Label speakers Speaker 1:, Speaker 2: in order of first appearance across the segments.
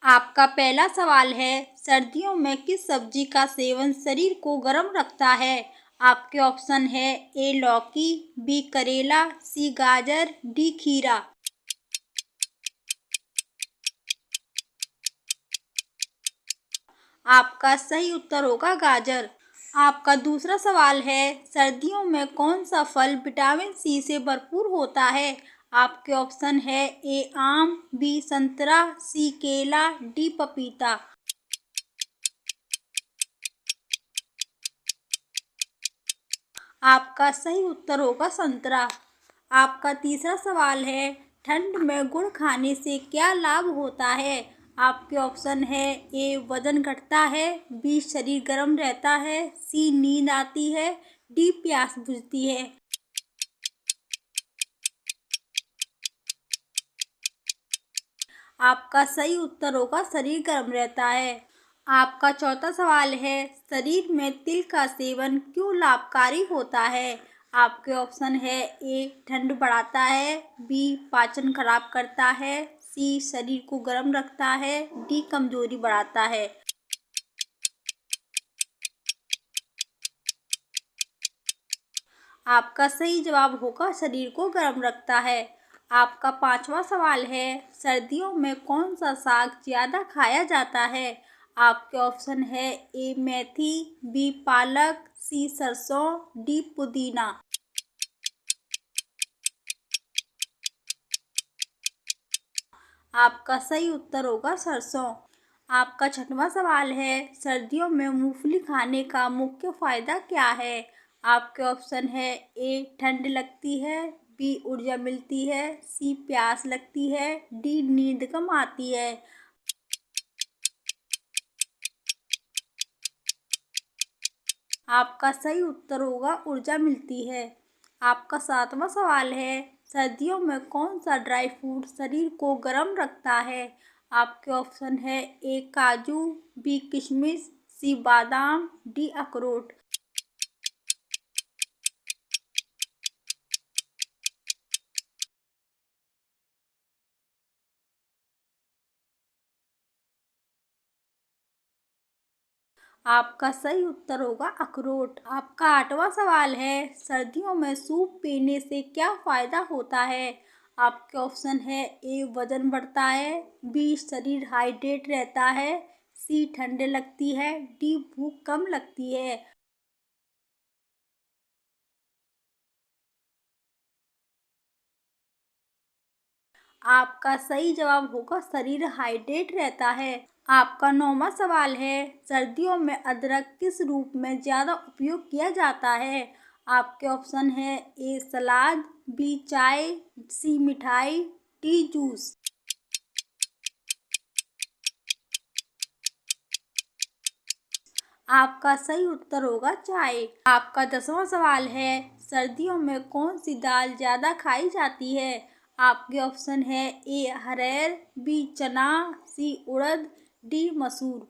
Speaker 1: आपका पहला सवाल है, सर्दियों में किस सब्जी का सेवन शरीर को गर्म रखता है। आपके ऑप्शन है ए लौकी, बी करेला, सी गाजर, डी खीरा। आपका सही उत्तर होगा गाजर। आपका दूसरा सवाल है, सर्दियों में कौन सा फल विटामिन सी से भरपूर होता है। आपके ऑप्शन है ए आम, बी संतरा, सी केला, डी पपीता। आपका सही उत्तर होगा संतरा। आपका तीसरा सवाल है, ठंड में गुड़ खाने से क्या लाभ होता है। आपके ऑप्शन है ए वजन घटता है, बी शरीर गर्म रहता है, सी नींद आती है, डी प्यास बुझती है। आपका सही उत्तर होगा शरीर गर्म रहता है। आपका चौथा सवाल है, शरीर में तिल का सेवन क्यों लाभकारी होता है। आपके ऑप्शन है ए ठंड बढ़ाता है, बी पाचन खराब करता है, सी शरीर को गर्म रखता है, डी कमजोरी बढ़ाता है। आपका सही जवाब होगा शरीर को गर्म रखता है। आपका पांचवा सवाल है, सर्दियों में कौन सा साग ज़्यादा खाया जाता है। आपके ऑप्शन है ए मेथी, बी पालक, सी सरसों, डी पुदीना। आपका सही उत्तर होगा सरसों। आपका छठवां सवाल है, सर्दियों में मूंगफली खाने का मुख्य फायदा क्या है। आपके ऑप्शन है ए ठंड लगती है, बी ऊर्जा मिलती है, सी प्यास लगती है, डी नींद कम आती है। आपका सही उत्तर होगा ऊर्जा मिलती है। आपका सातवां सवाल है, सर्दियों में कौन सा ड्राई फ्रूट शरीर को गर्म रखता है। आपके ऑप्शन है ए काजू, बी किशमिश, सी बादाम, डी अखरोट। आपका सही उत्तर होगा अखरोट। आपका आठवां सवाल है, सर्दियों में सूप पीने से क्या फायदा होता है। आपके ऑप्शन है ए वजन बढ़ता है, बी शरीर हाइड्रेट रहता है, सी ठंड लगती है, डी भूख कम लगती है। आपका सही जवाब होगा शरीर हाइड्रेट रहता है। आपका नौवां सवाल है, सर्दियों में अदरक किस रूप में ज़्यादा उपयोग किया जाता है। आपके ऑप्शन है ए सलाद, बी चाय, सी मिठाई, डी जूस। आपका सही उत्तर होगा चाय। आपका 10वां सवाल है, सर्दियों में कौन सी दाल ज़्यादा खाई जाती है। आपके ऑप्शन है ए अरहर, बी चना, सी उड़द, डी मसूर।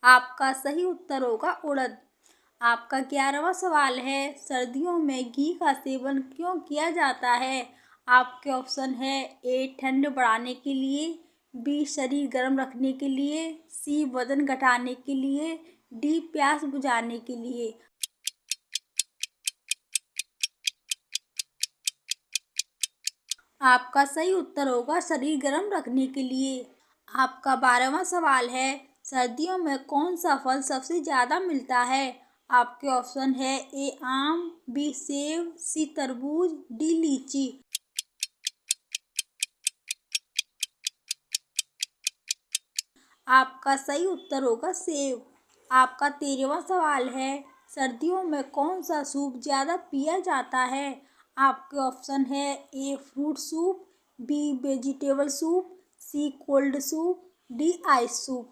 Speaker 1: आपका सही उत्तर होगा उड़द। आपका 11वां सवाल है, सर्दियों में घी का सेवन क्यों किया जाता है। आपके ऑप्शन है ए ठंड बढ़ाने के लिए, बी शरीर गर्म रखने के लिए, सी वजन घटाने के लिए, डी प्यास बुझाने के लिए। आपका सही उत्तर होगा शरीर गर्म रखने के लिए। आपका 12वां सवाल है, सर्दियों में कौन सा फल सबसे ज़्यादा मिलता है। आपके ऑप्शन है ए आम, बी सेब, सी तरबूज, डी लीची। आपका सही उत्तर होगा सेब। आपका 13वां सवाल है, सर्दियों में कौन सा सूप ज़्यादा पिया जाता है। आपके ऑप्शन है A fruit soup, B vegetable soup, C cold soup, D ice soup.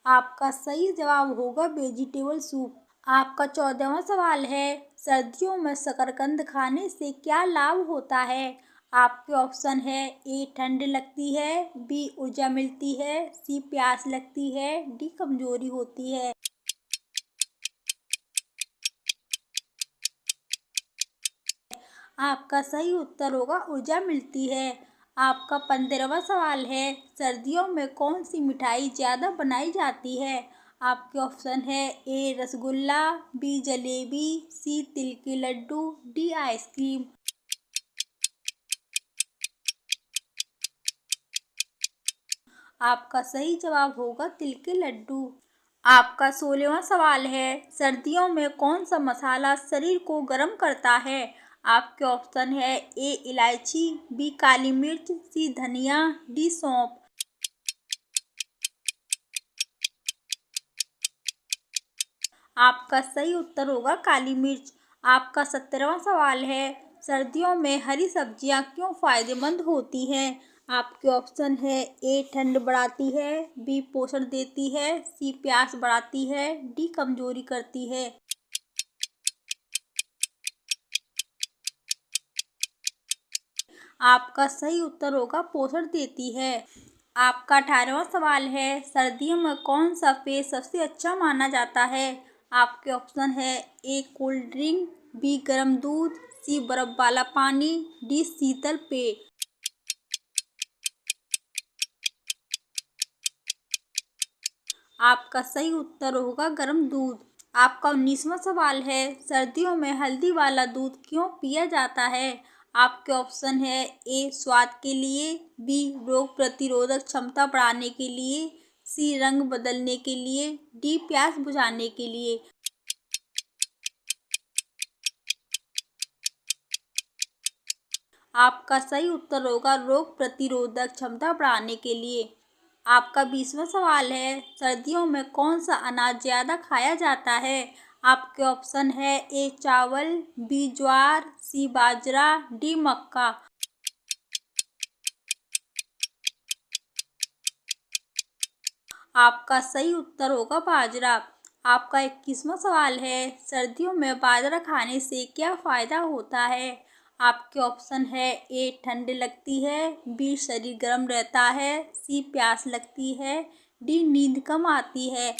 Speaker 1: आपका सही जवाब होगा वेजिटेबल सूप। आपका 14वां सवाल है, सर्दियों में शकरकंद खाने से क्या लाभ होता है। आपके ऑप्शन है ए ठंड लगती है, बी ऊर्जा मिलती है, सी प्यास लगती है, डी कमजोरी होती है। आपका सही उत्तर होगा ऊर्जा मिलती है। आपका 15वां सवाल है, सर्दियों में कौन सी मिठाई ज़्यादा बनाई जाती है? आपके ऑप्शन है ए रसगुल्ला, बी जलेबी, सी तिल के लड्डू, डी आइसक्रीम। आपका सही जवाब होगा तिल के लड्डू। आपका 16वां सवाल है, सर्दियों में कौन सा मसाला शरीर को गर्म करता है? आपके ऑप्शन है ए इलायची, बी काली मिर्च, सी धनिया, डी सौंफ। आपका सही उत्तर होगा काली मिर्च। आपका 17वां सवाल है, सर्दियों में हरी सब्जियां क्यों फायदेमंद होती हैं? आपके ऑप्शन है ए ठंड बढ़ाती है, बी पोषण देती है, सी प्यास बढ़ाती है, डी कमजोरी करती है। आपका सही उत्तर होगा पोषण देती है। आपका 18वां सवाल है, सर्दियों में कौन सा पेय सबसे अच्छा माना जाता है? आपके ऑप्शन है ए कोल्ड ड्रिंक, बी गर्म दूध, सी बर्फ वाला पानी, डी शीतल पेय। आपका सही उत्तर होगा गर्म दूध। आपका 19वां सवाल है, सर्दियों में हल्दी वाला दूध क्यों पिया जाता है? आपके ऑप्शन है ए स्वाद के लिए, बी रोग प्रतिरोधक क्षमता बढ़ाने के लिए, सी रंग बदलने के लिए, डी प्यास बुझाने के लिए। आपका सही उत्तर होगा रोग प्रतिरोधक क्षमता बढ़ाने के लिए। आपका 20वां सवाल है, सर्दियों में कौन सा अनाज ज़्यादा खाया जाता है? आपके ऑप्शन है ए चावल, बी ज्वार, सी बाजरा, डी मक्का। आपका सही उत्तर होगा बाजरा। आपका 21वां सवाल है, सर्दियों में बाजरा खाने से क्या फ़ायदा होता है? आपके ऑप्शन है ए ठंड लगती है, बी शरीर गर्म रहता है, सी प्यास लगती है, डी नींद कम आती है।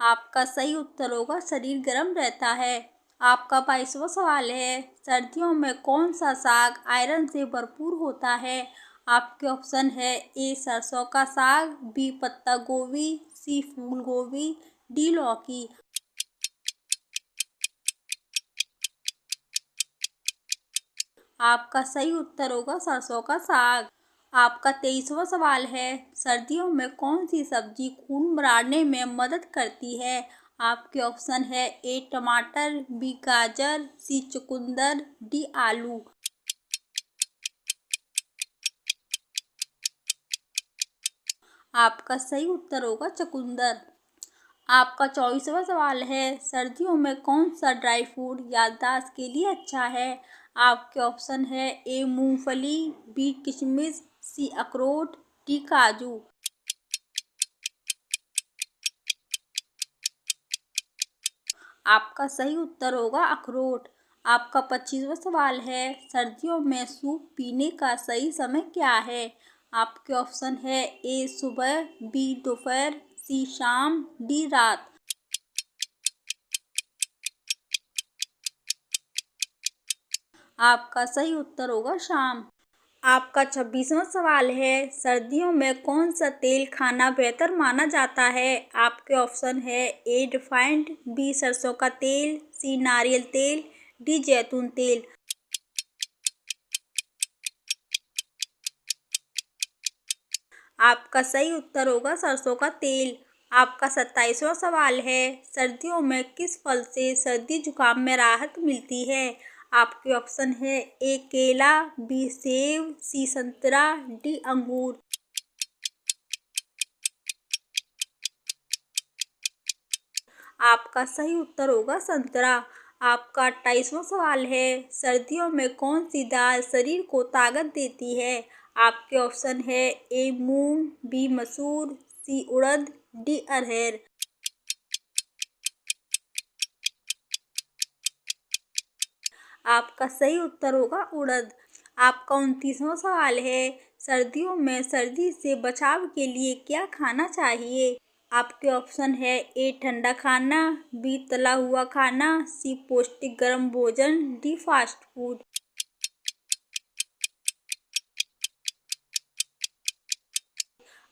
Speaker 1: आपका सही उत्तर होगा शरीर गर्म रहता है। आपका 22वां सवाल है, सर्दियों में कौन सा साग आयरन से भरपूर होता है? आपके ऑप्शन है ए सरसों का साग, बी पत्ता गोभी, सी फूल गोभी, डी लौकी। आपका सही उत्तर होगा सरसों का साग। आपका 23वां सवाल है, सर्दियों में कौन सी सब्जी खून बढ़ाने में मदद करती है? आपके ऑप्शन है ए टमाटर, बी गाजर, सी चुकंदर, डी आलू। आपका सही उत्तर होगा चुकंदर। आपका 24वां सवाल है, सर्दियों में कौन सा ड्राई फ्रूट याददाश्त के लिए अच्छा है? आपके ऑप्शन है ए मूंगफली, बी किशमिश, सी अखरोट, डी काजू। आपका सही उत्तर होगा अखरोट। आपका 25वां सवाल है, सर्दियों में सूप पीने का सही समय क्या है? आपके ऑप्शन है ए सुबह, बी दोपहर, सी शाम, डी रात। आपका सही उत्तर होगा शाम। आपका 26वां सवाल है, सर्दियों में कौन सा तेल खाना बेहतर माना जाता है? आपके ऑप्शन है ए रिफाइंड, बी सरसों का तेल, सी नारियल तेल, डी जैतून तेल। आपका सही उत्तर होगा सरसों का तेल। आपका 27वां सवाल है, सर्दियों में किस फल से सर्दी जुकाम में राहत मिलती है? आपके ऑप्शन है ए केला, बी सेब, सी संतरा, डी अंगूर। आपका सही उत्तर होगा संतरा। आपका 28वां सवाल है, सर्दियों में कौन सी दाल शरीर को ताकत देती है? आपके ऑप्शन है ए मूंग, बी मसूर, सी उड़द, डी अरहर। आपका सही उत्तर होगा उड़द। आपका 29वां सवाल है, सर्दियों में सर्दी से बचाव के लिए क्या खाना चाहिए? आपके ऑप्शन है ए ठंडा खाना, बी तला हुआ खाना, सी पौष्टिक गर्म भोजन, डी फास्ट फूड।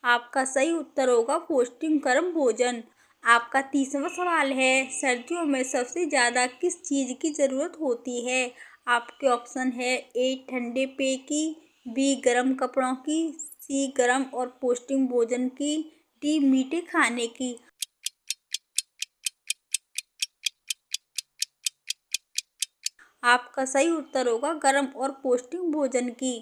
Speaker 1: आपका सही उत्तर होगा पौष्टिक गर्म भोजन। आपका 30वां सवाल है, सर्दियों में सबसे ज़्यादा किस चीज़ की ज़रूरत होती है? आपके ऑप्शन है ए ठंडे पेय की, बी गर्म कपड़ों की, सी गर्म और पौष्टिक भोजन की, डी मीठे खाने की। आपका सही उत्तर होगा गर्म और पौष्टिक भोजन की।